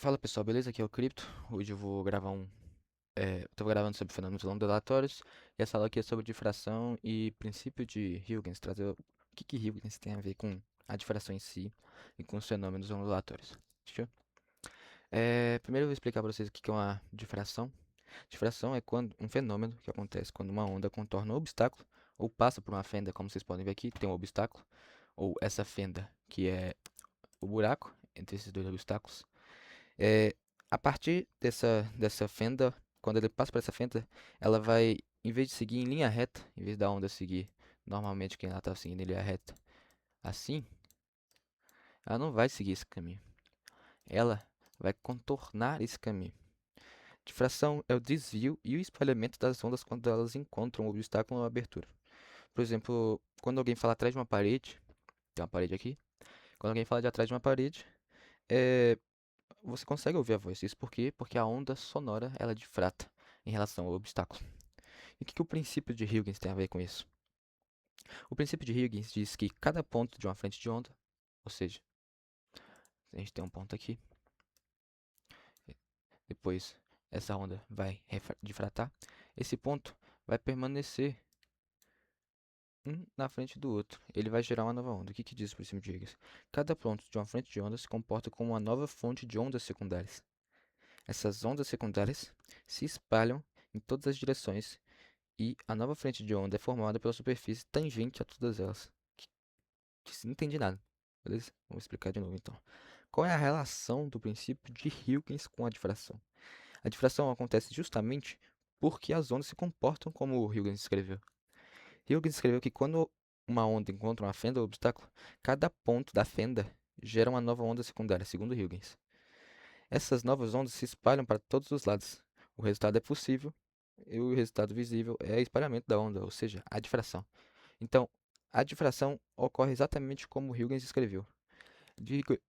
Fala pessoal, beleza? Aqui é o Cripto. Hoje eu vou gravar tô gravando sobre fenômenos ondulatórios e essa aula aqui é sobre difração e princípio de Huygens, trazer o que Huygens tem a ver com a difração em si e com os fenômenos ondulatórios. Fechou? Primeiro eu vou explicar para vocês o que é uma difração. Difração é quando um fenômeno que acontece quando uma onda contorna um obstáculo ou passa por uma fenda, como vocês podem ver aqui, tem um obstáculo, ou essa fenda que é o buraco entre esses dois obstáculos. É, a partir dessa fenda, quando ele passa por essa fenda, ela vai, em vez de seguir em linha reta, em vez da onda seguir normalmente quem ela está seguindo em linha reta assim, ela não vai seguir esse caminho. Ela vai contornar esse caminho. Difração é o desvio e o espalhamento das ondas quando elas encontram um obstáculo ou uma abertura. Por exemplo, quando alguém fala atrás de uma parede, tem uma parede aqui, quando alguém fala de atrás de uma parede, é, você consegue ouvir a voz. Isso por quê? Porque a onda sonora ela difrata em relação ao obstáculo. E o que o princípio de Huygens tem a ver com isso? O princípio de Huygens diz que cada ponto de uma frente de onda, ou seja, a gente tem um ponto aqui, depois essa onda vai difratar, esse ponto vai permanecer um na frente do outro. Ele vai gerar uma nova onda. O que diz o princípio de Huygens? Cada ponto de uma frente de onda se comporta como uma nova fonte de ondas secundárias. Essas ondas secundárias se espalham em todas as direções e a nova frente de onda é formada pela superfície tangente a todas elas. Que não entendi nada. Beleza? Vamos explicar de novo então. Qual é a relação do princípio de Huygens com a difração? A difração acontece justamente porque as ondas se comportam como o Huygens escreveu. Huygens escreveu que quando uma onda encontra uma fenda ou obstáculo, cada ponto da fenda gera uma nova onda secundária, segundo Huygens. Essas novas ondas se espalham para todos os lados. O resultado é possível e o resultado visível é o espalhamento da onda, ou seja, a difração. Então, a difração ocorre exatamente como Huygens escreveu.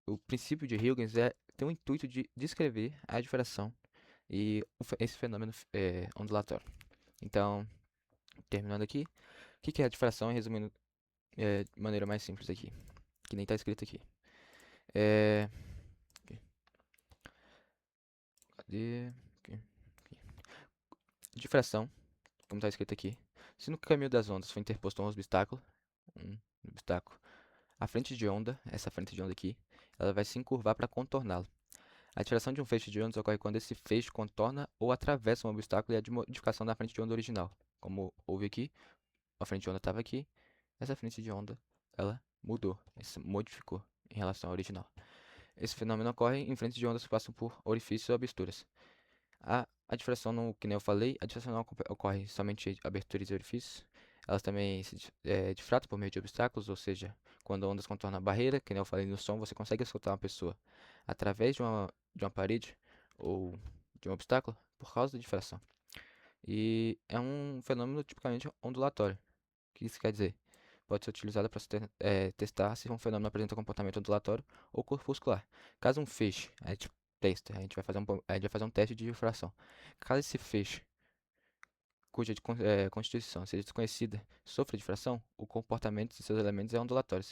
O princípio de Huygens tem o intuito de descrever a difração e esse fenômeno ondulatório. Então, terminando aqui, o que é a difração, resumindo de maneira mais simples aqui, que nem está escrito aqui. É, cadê? Aqui. Difração, como está escrito aqui, se no caminho das ondas for interposto um obstáculo, a frente de onda, essa frente de onda aqui, ela vai se encurvar para contorná-lo. A difração de um feixe de ondas ocorre quando esse feixe contorna ou atravessa um obstáculo e a de modificação da frente de onda original. Como houve aqui, a frente de onda estava aqui, essa frente de onda ela mudou, se modificou em relação à original. Esse fenômeno ocorre em frentes de ondas que passam por orifícios ou aberturas. A difração, não, que nem eu falei, a difração não ocorre somente em aberturas e orifícios. Elas também se difratam por meio de obstáculos, ou seja, quando ondas contornam a barreira, que nem eu falei no som, você consegue escutar uma pessoa através de uma parede ou de um obstáculo por causa da difração. E é um fenômeno tipicamente ondulatório. O que isso quer dizer? Pode ser utilizada para testar se um fenômeno apresenta comportamento ondulatório ou corpuscular. Caso um feixe, a gente testa, a gente vai fazer um teste de difração. Caso esse feixe, cuja constituição seja desconhecida, sofra difração, o comportamento de seus elementos é ondulatório.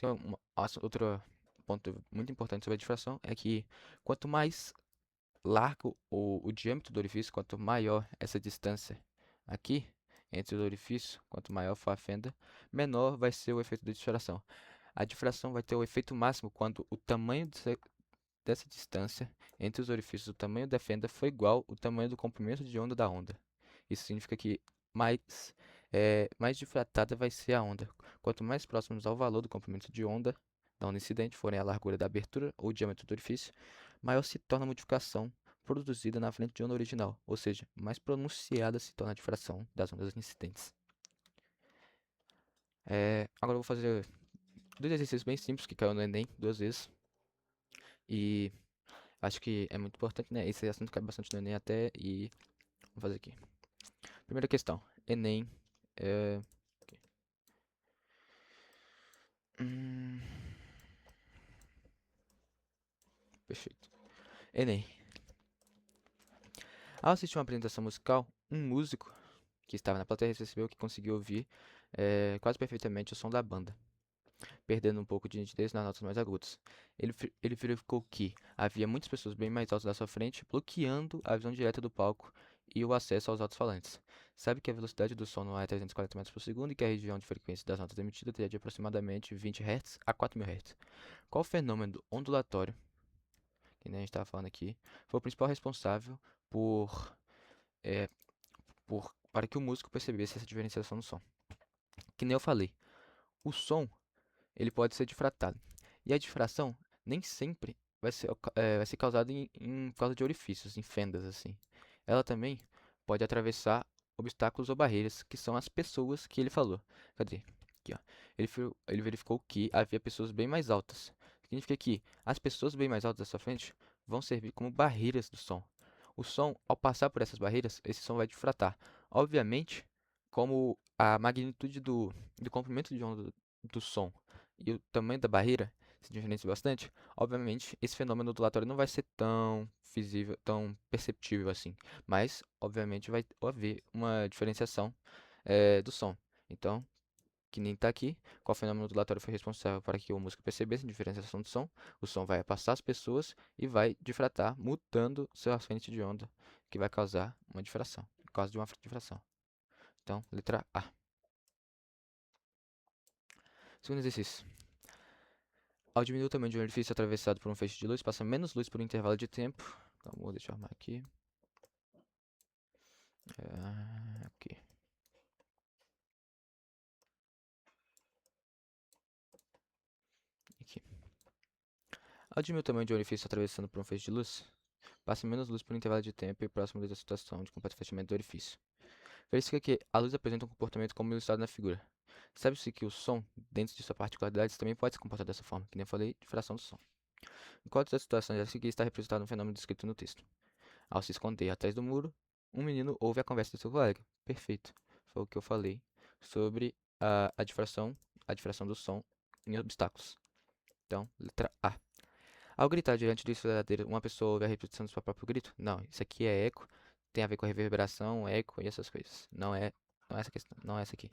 Outro ponto muito importante sobre a difração é que quanto mais largo o diâmetro do orifício, quanto maior essa distância aqui entre os orifícios, quanto maior for a fenda, menor vai ser o efeito da difração. A difração vai ter o efeito máximo quando o tamanho dessa distância entre os orifícios, o tamanho da fenda for igual ao tamanho do comprimento de onda da onda. Isso significa que mais difratada vai ser a onda. Quanto mais próximos ao valor do comprimento de onda da onda incidente forem a largura da abertura ou o diâmetro do orifício, maior se torna a modificação produzida na frente de onda original, ou seja, mais pronunciada se torna a difração das ondas incidentes. Agora eu vou fazer dois exercícios bem simples que caiu no Enem duas vezes. E acho que é muito importante, né? Esse assunto cai bastante no Enem até. E vou fazer aqui. Primeira questão. Enem. É... Hum, perfeito. Enem. Ao assistir uma apresentação musical, um músico que estava na plateia percebeu que conseguiu ouvir quase perfeitamente o som da banda. perdendo um pouco de nitidez nas notas mais agudas. Ele verificou que havia muitas pessoas bem mais altas à sua frente, bloqueando a visão direta do palco e o acesso aos alto-falantes. Sabe que a velocidade do som no ar é 340 metros por segundo e que a região de frequência das notas emitidas teria de aproximadamente 20 Hz a 4.000 Hz. Qual fenômeno ondulatório, que nem a gente estava falando aqui, foi o principal responsável por, é, para que o músico percebesse essa diferenciação no som? Que nem eu falei, o som ele pode ser difratado. E a difração nem sempre vai ser causada em causa de orifícios, em fendas, assim. Ela também pode atravessar obstáculos ou barreiras, que são as pessoas que ele falou. Cadê? Aqui, ó. Ele verificou que havia pessoas bem mais altas. Significa que as pessoas bem mais altas da sua frente vão servir como barreiras do som. O som, ao passar por essas barreiras, esse som vai difratar. Obviamente, como a magnitude do comprimento de onda do som e o tamanho da barreira se diferenciam bastante, obviamente esse fenômeno ondulatório não vai ser tão visível, tão perceptível assim, mas obviamente vai haver uma diferenciação do som. Então, que nem está aqui, qual fenômeno ondulatório foi responsável para que o músico percebesse a diferenciação do som? O som vai passar as pessoas e vai difratar, mudando sua frente de onda, que vai causar uma difração, por causa de uma difração. Então, letra A. Segundo exercício. Ao diminuir o tamanho de um orifício atravessado por um feixe de luz, passa menos luz por um intervalo de tempo. Calma, deixa eu arrumar aqui. Aqui. Aqui. Ao diminuir o tamanho de um orifício atravessando por um feixe de luz, passa menos luz por um intervalo de tempo e próximo da situação de completo fechamento do orifício. Verifica que a luz apresenta um comportamento como ilustrado na figura. Sabe-se que o som, dentro de suas particularidades, também pode se comportar dessa forma, que nem eu falei, de fração do som. Em qual das situações a seguir está representado um fenômeno descrito no texto? Ao se esconder atrás do muro, um menino ouve a conversa do seu colega. Perfeito. Foi o que eu falei sobre a difração do som em obstáculos. Então, letra A. Ao gritar diante de sua ladeira, uma pessoa ouve a repetição do seu próprio grito? Não, isso aqui é eco, tem a ver com a reverberação, eco e essas coisas. Não é essa questão, não é essa aqui.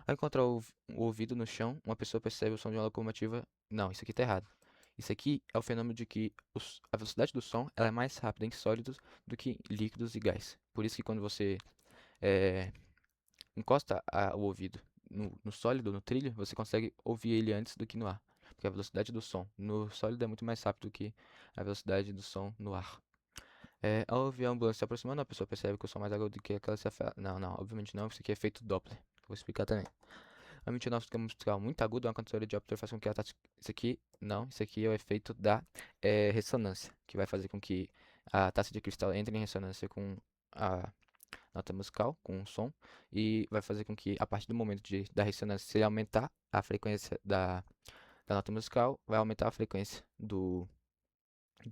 Ao encontrar o ouvido no chão, uma pessoa percebe o som de uma locomotiva. Não, isso aqui tá errado. Isso aqui é o fenômeno de que a velocidade do som ela é mais rápida em sólidos do que em líquidos e gás. Por isso que quando você eh, encosta o ouvido no sólido, no trilho, você consegue ouvir ele antes do que no ar. Porque a velocidade do som no sólido é muito mais rápido do que a velocidade do som no ar. Ao ouvir a ambulância se aproximando, a pessoa percebe que o som é mais agudo do que aquela se afasta. Não, não, obviamente não. Isso aqui é efeito Doppler. Vou explicar também. A metionófita musical muito aguda, uma cantora de ópera faz com que a taxa... Isso aqui, não, isso aqui é o efeito da ressonância, que vai fazer com que a taça de cristal entre em ressonância com a nota musical, com o som, e vai fazer com que, a partir do momento da ressonância, se ele aumentar a frequência da nota musical, vai aumentar a frequência do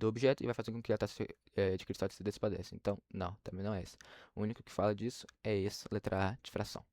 objeto e vai fazer com que a taça de cristal se despadeça. Então, não, também não é esse. O único que fala disso é esse, letra A, difração.